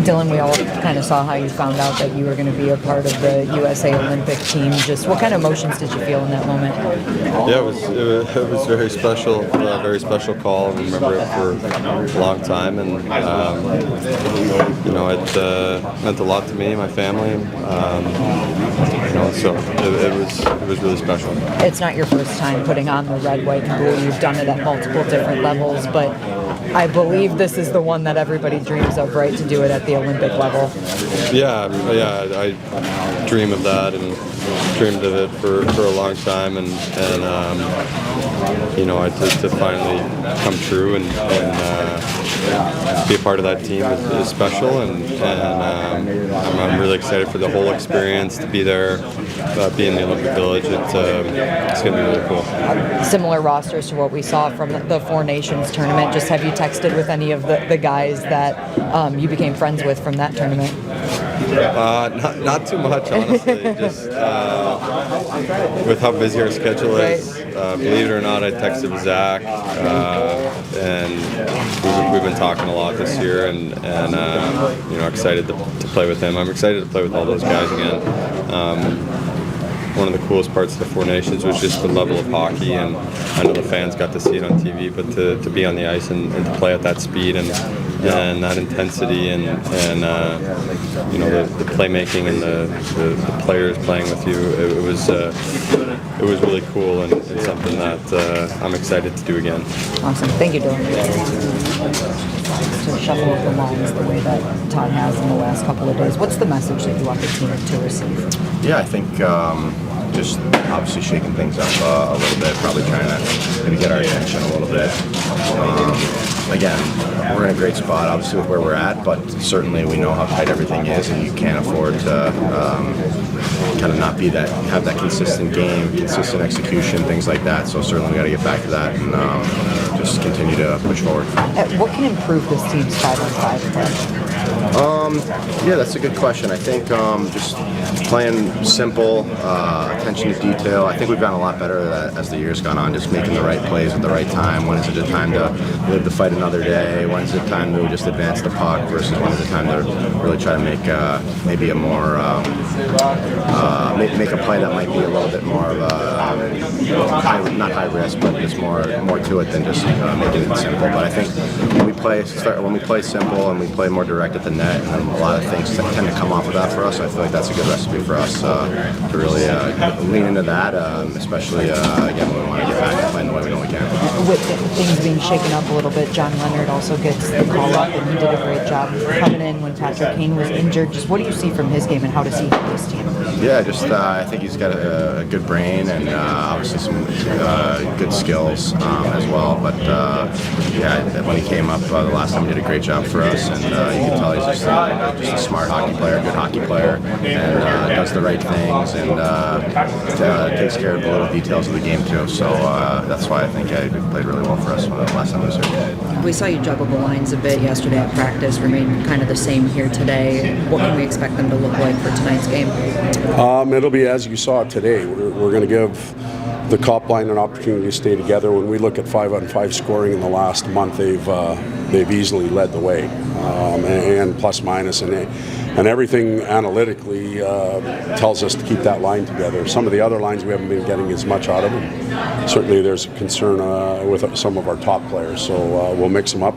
Dylan, we all kind of saw how you found out that you were going to be a part of the USA Olympic team. Just what kind of emotions did you feel in that moment? Yeah, it was very special, very special call. I remember it for a long time, and it meant a lot to me, my family. So it was really special. It's not your first time putting on the red, white, and blue. You've done it at multiple different levels, but I believe this is the one that everybody dreams of, right? To do it at the Olympic level. Yeah, I dream of that and dreamed of it for a long time, and to finally come true and be a part of that team is special, and I'm really excited for the whole experience to be there, be in the Olympic Village. It's going to be really cool. Similar rosters to what we saw from the Four Nations tournament. Just have you texted with any of the guys that you became friends with from that tournament? Not too much, honestly. Just with how busy our schedule is. Believe it or not, I texted Zach, and we've been talking a lot this year, and excited to play with him. I'm excited to play with all those guys again. One of the coolest parts of the Four Nations was just the level of hockey, and I know the fans got to see it on TV, but to be on the ice and to play at that speed and that intensity and the playmaking and the players playing with you, it was really cool and something that I'm excited to do again. Awesome. Thank you, Dylan. To shuffle up the lines the way that Todd has in the last couple of days. What's the message that you want the team to receive? Yeah, I think just obviously shaking things up a little bit, probably trying to maybe get our attention a little bit. Again, we're in a great spot, obviously, with where we're at, but certainly we know how tight everything is, and you can't afford to kind of not have that consistent game, consistent execution, things like that. So certainly we got to get back to that and just continue to push forward. What can improve this team's 5-on-5 play? Yeah, that's a good question. I think just playing simple, attention to detail. I think we've gotten a lot better at that as the year's gone on, just making the right plays at the right time. When is it a time to live the fight another day? When is it time to just advance the puck versus when is it time to really try to make maybe a more make a play that might be a little bit more of a not high risk, but just more to it than just making it simple. But I think when we play simple and we play more direct at the net, and a lot of things tend to come off of that for us. I feel like that's a good recipe for us to really lean into that, especially again when we want to get back and playing the way we know we can. With things being shaken up a little bit, John Leonard also gets the call up, and he did a great job coming in when Patrick Kane was injured. Just what do you see from his game, and how does he help this team? Yeah, just I think he's got a good brain and obviously some good skills as well. But yeah, when he came up the last time, he did a great job for us, and you can tell he's just a smart hockey player, good hockey player, and does the right things and takes care of the little details of the game too. So that's why I think he played really well for us last time he was here. We saw you juggle the lines a bit yesterday at practice, remain kind of the same here today. What can we expect them to look like for tonight's game? It'll be as you saw today. We're going to give the top line an opportunity to stay together. When we look at 5-on-5 scoring in the last month, they've easily led the way, and plus minus and everything analytically tells us to keep that line together. Some of the other lines we haven't been getting as much out of them. Certainly there's a concern with some of our top players, so we'll mix them up.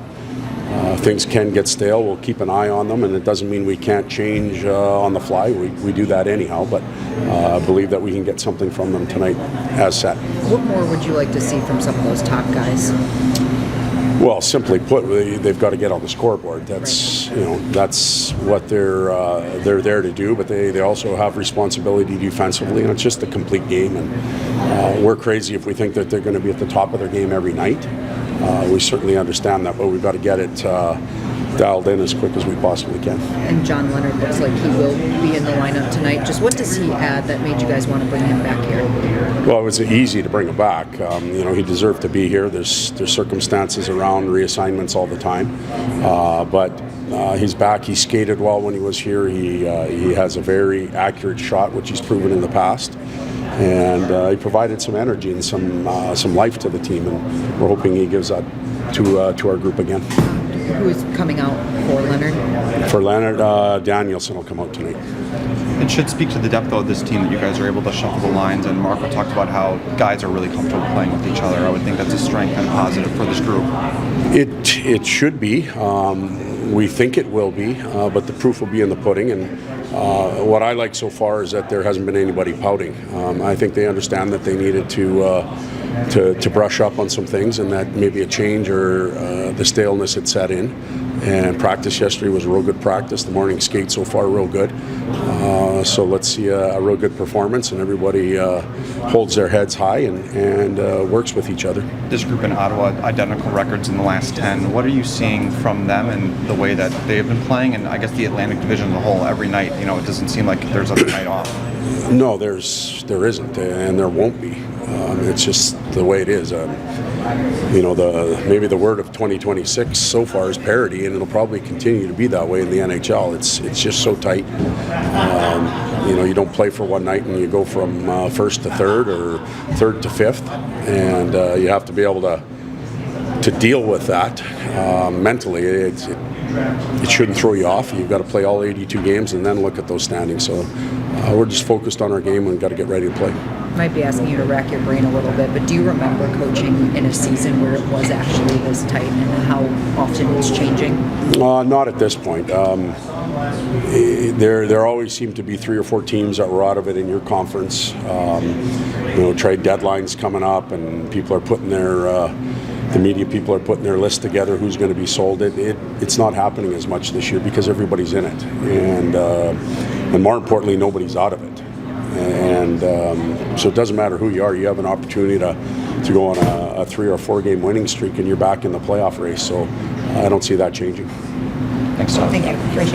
Things can get stale. We'll keep an eye on them, and it doesn't mean we can't change on the fly. We do that anyhow, but I believe that we can get something from them tonight as set. What more would you like to see from some of those top guys? Well, simply put, they've got to get on the scoreboard. That's what they're there to do. But they also have responsibility defensively, and it's just a complete game. And we're crazy if we think that they're going to be at the top of their game every night. We certainly understand that, but we've got to get it dialed in as quick as we possibly can. And John Leonard looks like he will be in the lineup tonight. Just what does he add that made you guys want to bring him back here? Well, it was easy to bring him back. He deserved to be here. There's circumstances around reassignments all the time, but he's back. He skated well when he was here. He has a very accurate shot, which he's proven in the past. And he provided some energy and some life to the team, and we're hoping he gives that to our group again. Who is coming out for Leonard? For Leonard, Danielson will come out tonight. It should speak to the depth of this team that you guys are able to shuffle the lines, and Marco talked about how guys are really comfortable playing with each other. I would think that's a strength and a positive for this group. It should be. We think it will be, but the proof will be in the pudding. And what I like so far is that there hasn't been anybody pouting. I think they understand that they needed to brush up on some things, and that maybe a change or the staleness had set in. And practice yesterday was a real good practice. The morning skate so far real good. So let's see a real good performance, and everybody holds their heads high and works with each other. This group in Ottawa, identical records in the last 10. What are you seeing from them and the way that they've been playing? And I guess the Atlantic Division as a whole, every night, it doesn't seem like there's a night off. No, there isn't, and there won't be. It's just the way it is. Maybe the word of 2026 so far is parity, and it'll probably continue to be that way in the NHL. It's just so tight. You don't play for one night and you go from first to third or third to fifth, and you have to be able to deal with that mentally. It shouldn't throw you off. You've got to play all 82 games and then look at those standings. So we're just focused on our game and got to get ready to play. Might be asking you to rack your brain a little bit, but do you remember coaching in a season where it was actually this tight and how often it's changing? Not at this point. There always seem to be 3 or 4 teams that were out of it in your conference. Trade deadlines coming up, and people are putting the media people are putting their list together who's going to be sold. It's not happening as much this year because everybody's in it, and more importantly, nobody's out of it. And so it doesn't matter who you are. You have an opportunity to go on a 3 or 4 game winning streak, and you're back in the playoff race. So I don't see that changing. Thanks, Todd. Thank you. Appreciate it.